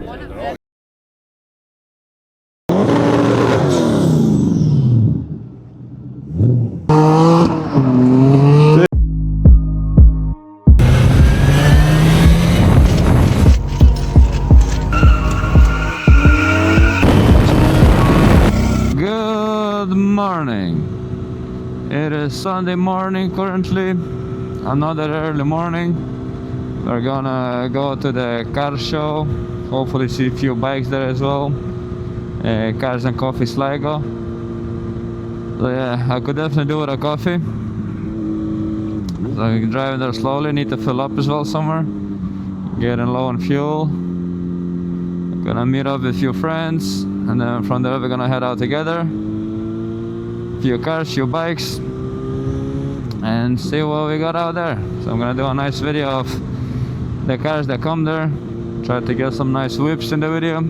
Good morning. It is Sunday morning currently, another early morning. We're gonna go to the car show, hopefully see a few bikes there as well. Cars and Coffe Sligo. So yeah, I could definitely do with a coffee. So I'm driving there slowly, need to fill up as well somewhere. Getting low on fuel. Gonna meet up with a few friends, and then from there we're gonna head out together. Few cars, few bikes, and see what we got out there. So I'm gonna do a nice video of the cars that come there. Try to get some nice whips in the video.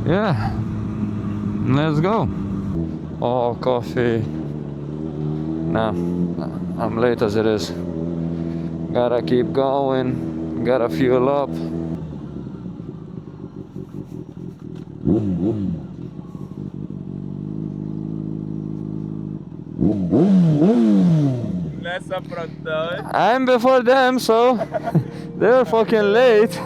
Yeah, let's go. Oh, coffee. Nah, I'm late as it is. Gotta keep going, gotta fuel up. I'm before them, so they're fucking late.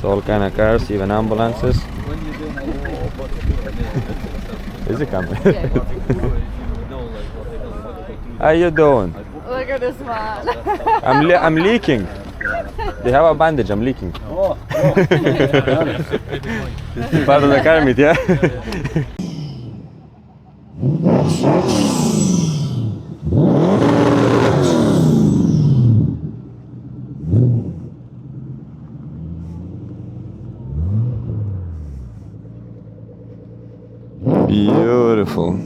So all kind of cars, even ambulances. Is it coming? How you doing? Look at this man. I'm leaking. They have a bandage. I'm leaking. It's part of the car meet, yeah. Beautiful.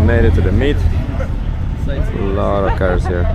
Made it to the meet. A lot of cars here.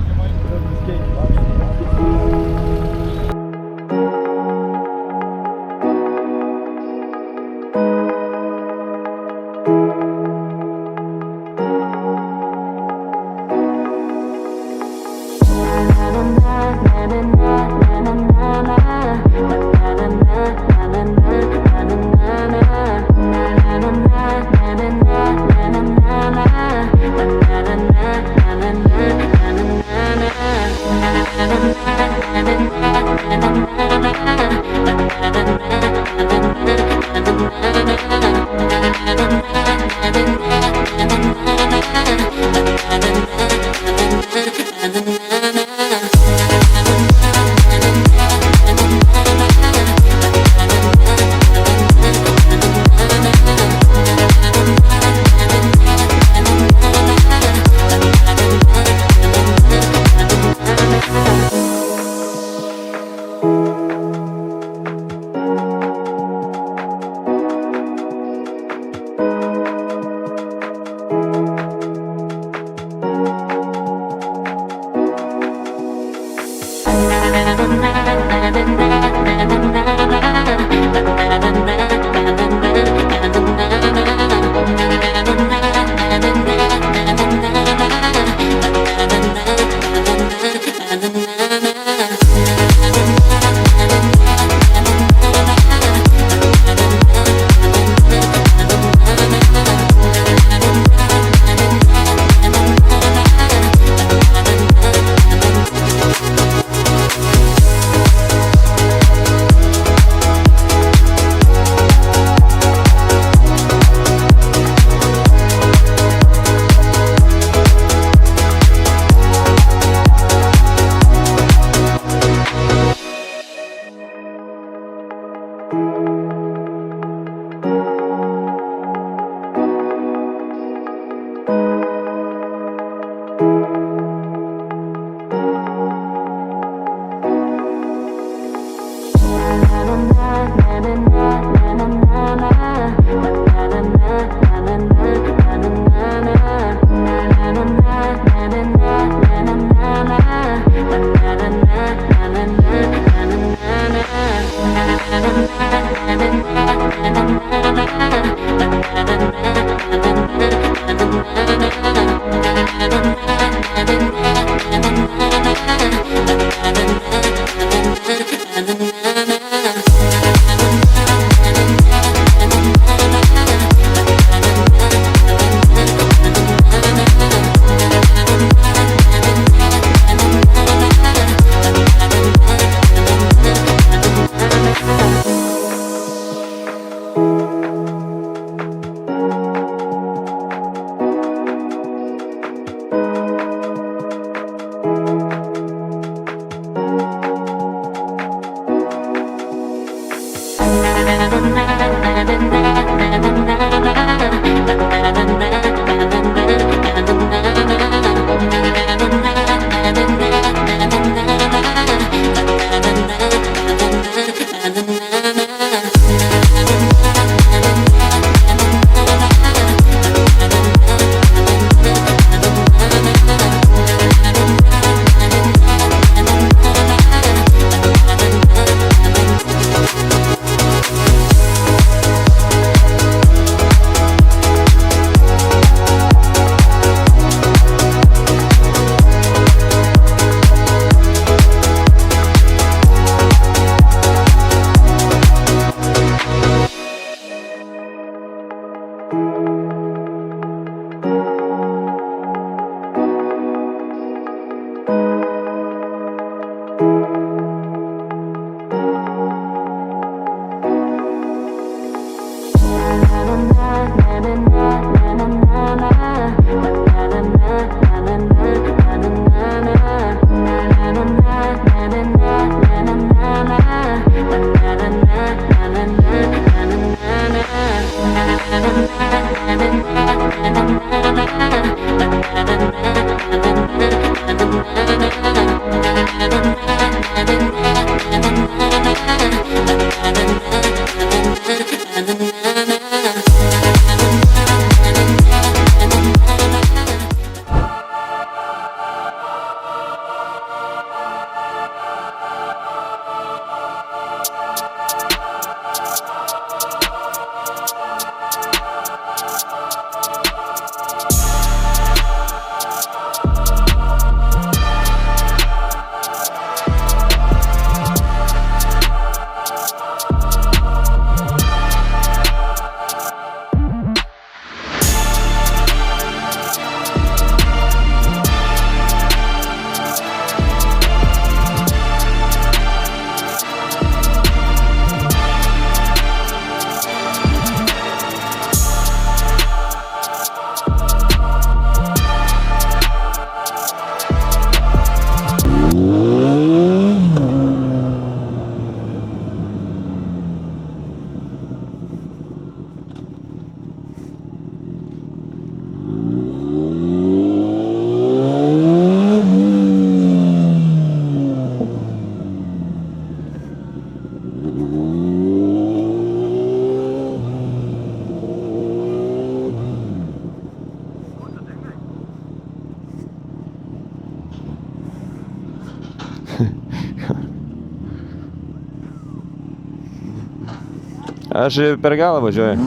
Aš per galą važiuoju.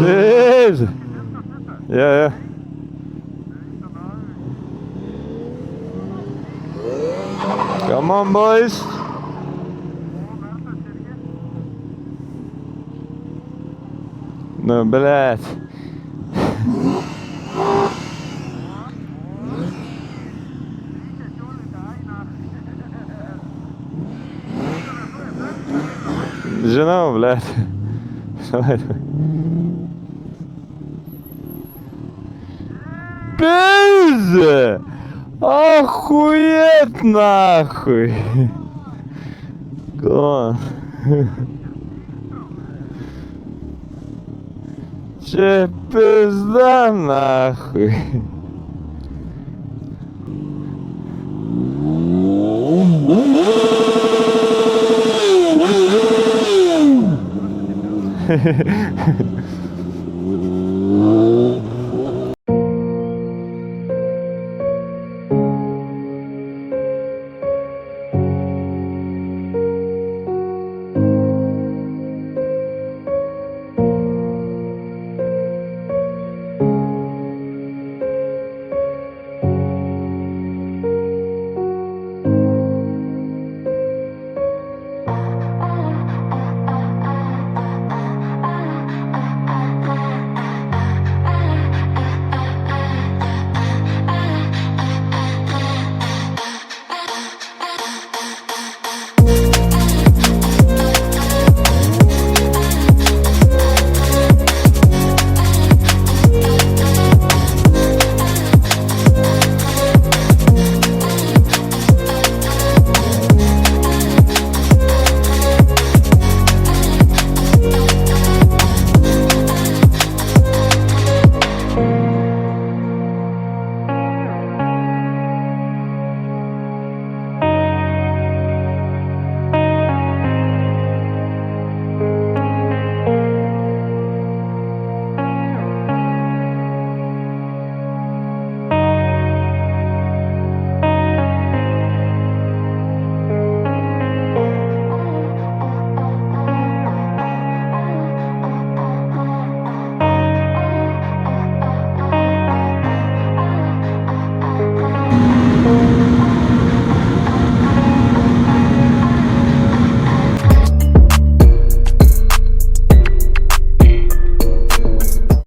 Taip. Ja. Come on, boys. Ну, блядь. Žinau, blядь. Пизда! Охуеть нахуй! Гон. Че пизда нахуй!